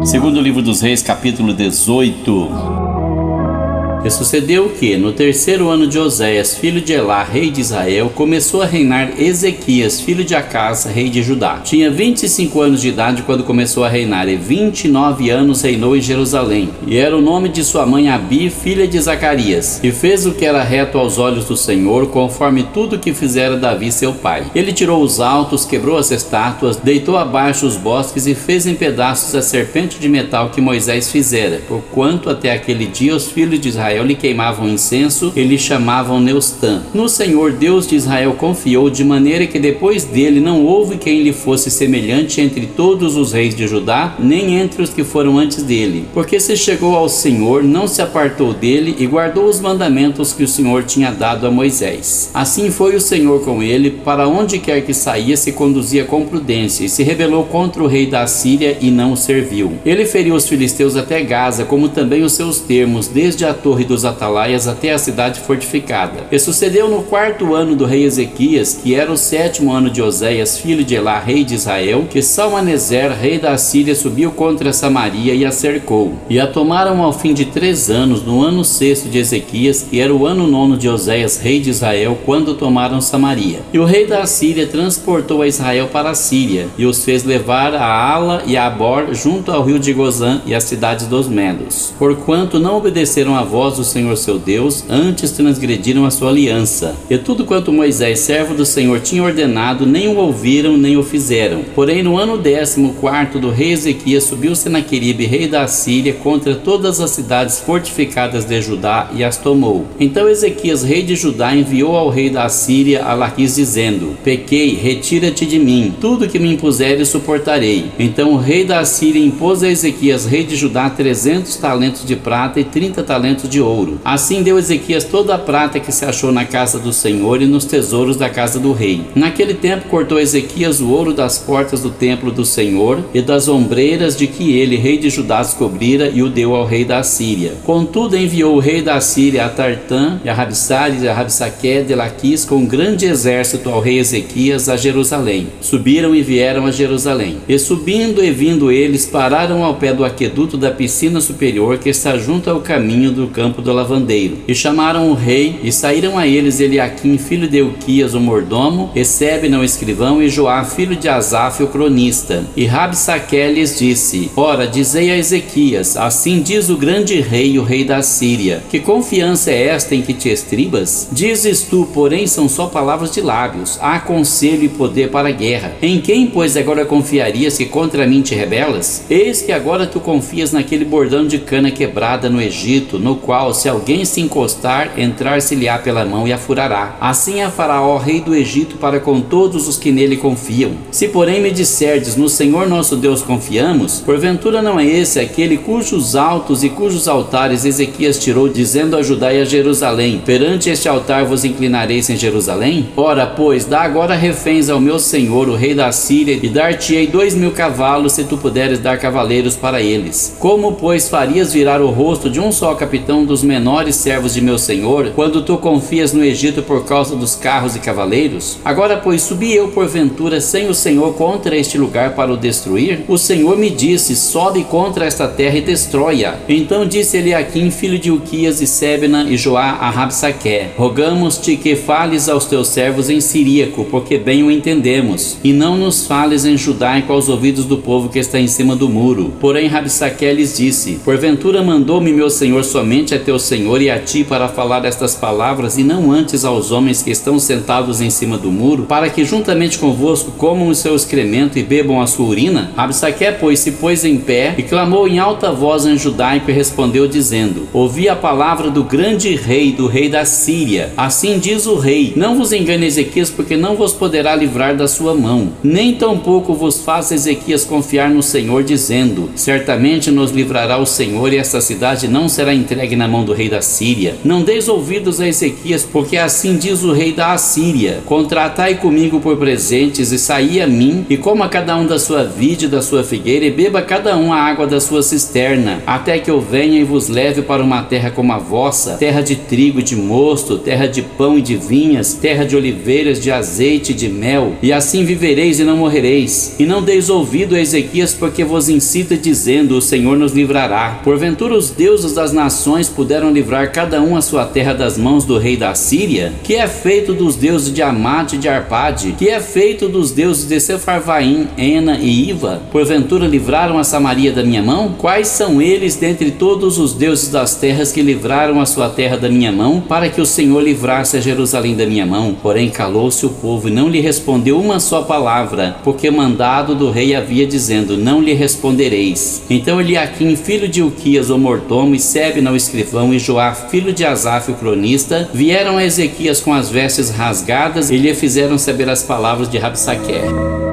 Segundo livro dos Reis, capítulo 18. E sucedeu que, no terceiro ano de Oséias, filho de Elá, rei de Israel, começou a reinar Ezequias, filho de Acás, rei de Judá. Tinha 25 anos de idade quando começou a reinar, e 29 anos reinou em Jerusalém. E era o nome de sua mãe Abi, filha de Zacarias. E fez o que era reto aos olhos do Senhor, conforme tudo que fizera Davi seu pai. Ele tirou os altos, quebrou as estátuas, deitou abaixo os bosques e fez em pedaços a serpente de metal que Moisés fizera, porquanto até aquele dia os filhos de Israel lhe queimavam incenso e lhe chamavam Neustã. No Senhor Deus de Israel confiou, de maneira que depois dele não houve quem lhe fosse semelhante entre todos os reis de Judá, nem entre os que foram antes dele. Porque se chegou ao Senhor, não se apartou dele e guardou os mandamentos que o Senhor tinha dado a Moisés. Assim foi o Senhor com ele, para onde quer que saía se conduzia com prudência, e se rebelou contra o rei da Síria e não o serviu. Ele feriu os filisteus até Gaza, como também os seus termos, desde a torre dos atalaias até a cidade fortificada. E sucedeu no quarto ano do rei Ezequias, que era o sétimo ano de Oséias, filho de Elá, rei de Israel, que Salmaneser, rei da Síria, subiu contra Samaria e a cercou. E a tomaram ao fim de 3 anos, no ano sexto de Ezequias, que era o ano 9 de Oséias, rei de Israel, quando tomaram Samaria. E o rei da Síria transportou a Israel para a Síria, e os fez levar a Ala e a Abor, junto ao rio de Gozã e às cidades dos Medos. Porquanto não obedeceram a voz do Senhor seu Deus, antes transgrediram a sua aliança. E tudo quanto Moisés, servo do Senhor, tinha ordenado, nem o ouviram, nem o fizeram. Porém, no ano 14º do rei Ezequias, subiu Senaqueribe, rei da Síria, contra todas as cidades fortificadas de Judá, e as tomou. Então Ezequias, rei de Judá, enviou ao rei da Síria a Laquis, dizendo: Pequei, retira-te de mim, tudo que me impuseres suportarei. Então o rei da Síria impôs a Ezequias, rei de Judá, 300 talentos de prata e 30 talentos de ouro. Assim deu Ezequias toda a prata que se achou na casa do Senhor e nos tesouros da casa do rei. Naquele tempo cortou Ezequias o ouro das portas do templo do Senhor e das ombreiras de que ele, rei de Judá, descobrira, e o deu ao rei da Síria. Contudo enviou o rei da Síria a Tartã e a Rabsares e a Rabsaque de Laquis com grande exército ao rei Ezequias a Jerusalém. Subiram e vieram a Jerusalém. E subindo e vindo eles, pararam ao pé do aqueduto da piscina superior que está junto ao caminho do campo do lavandeiro. E chamaram o rei, e saíram a eles Eliaquim, filho de Ilquias, o mordomo, e Sebna, o escrivão, e Joá, filho de Asaf, o cronista. E Rabsaque lhes disse: Ora, dizei a Ezequias: Assim diz o grande rei, o rei da Síria: Que confiança é esta em que te estribas? Dizes tu, porém são só palavras de lábios. Há conselho e poder para a guerra. Em quem, pois, agora confiarias que contra mim te rebelas? Eis que agora tu confias naquele bordão de cana quebrada no Egito, no qual, se alguém se encostar, entrar-se-lhe-á pela mão e a furará. Assim a Faraó, rei do Egito, para com todos os que nele confiam. Se porém me disserdes: No Senhor nosso Deus confiamos, porventura não é esse aquele cujos altos e cujos altares Ezequias tirou, dizendo a Judá e a Jerusalém: Perante este altar vos inclinareis em Jerusalém? Ora, pois, dá agora reféns ao meu senhor, o rei da Síria, e dar-te-ei 2.000 cavalos, se tu puderes dar cavaleiros para eles. Como, pois, farias virar o rosto de um só capitão dos menores servos de meu senhor, quando tu confias no Egito por causa dos carros e cavaleiros? Agora, pois, subi eu porventura sem o Senhor contra este lugar para o destruir? O Senhor me disse: Sobe contra esta terra e destrói-a. Então disse Eliaquim, filho de Ilquias, e Sebna e Joá a Rabsaque: Rogamos-te que fales aos teus servos em siríaco, porque bem o entendemos, e não nos fales em judaico aos ouvidos do povo que está em cima do muro. Porém Rabsaque lhes disse: Porventura mandou-me meu senhor somente a teu senhor e a ti para falar estas palavras, e não antes aos homens que estão sentados em cima do muro, para que juntamente convosco comam o seu excremento e bebam a sua urina? Rabsaque, pois, se pôs em pé e clamou em alta voz em judaico e respondeu dizendo: Ouvi a palavra do grande rei, do rei da Síria. Assim diz o rei: Não vos engane Ezequias, porque não vos poderá livrar da sua mão. Nem tampouco vos faça Ezequias confiar no Senhor, dizendo: Certamente nos livrará o Senhor, e esta cidade não será entregue na mão do rei da Síria. Não deis ouvidos a Ezequias, porque assim diz o rei da Assíria: contratai comigo por presentes, e saí a mim, e coma cada um da sua vide e da sua figueira, e beba cada um a água da sua cisterna, até que eu venha e vos leve para uma terra como a vossa, terra de trigo e de mosto, terra de pão e de vinhas, terra de oliveiras, de azeite e de mel, e assim vivereis e não morrereis. E não deis ouvido a Ezequias, porque vos incita dizendo: o Senhor nos livrará. Porventura os deuses das nações puderam livrar cada um a sua terra das mãos do rei da Síria? Que é feito dos deuses de Amate e de Arpade? Que é feito dos deuses de Sefarvaim, Ena e Iva? Porventura livraram a Samaria da minha mão? Quais são eles dentre todos os deuses das terras que livraram a sua terra da minha mão, para que o Senhor livrasse a Jerusalém da minha mão? Porém calou-se o povo e não lhe respondeu uma só palavra, porque mandado do rei havia dizendo: não lhe respondereis. Então Eliaquim, filho de Ilquias, o mordomo, e Sebna, o escrivão, e Joá, filho de Asaf, o cronista, vieram a Ezequias com as vestes rasgadas e lhe fizeram saber as palavras de Rabsaque.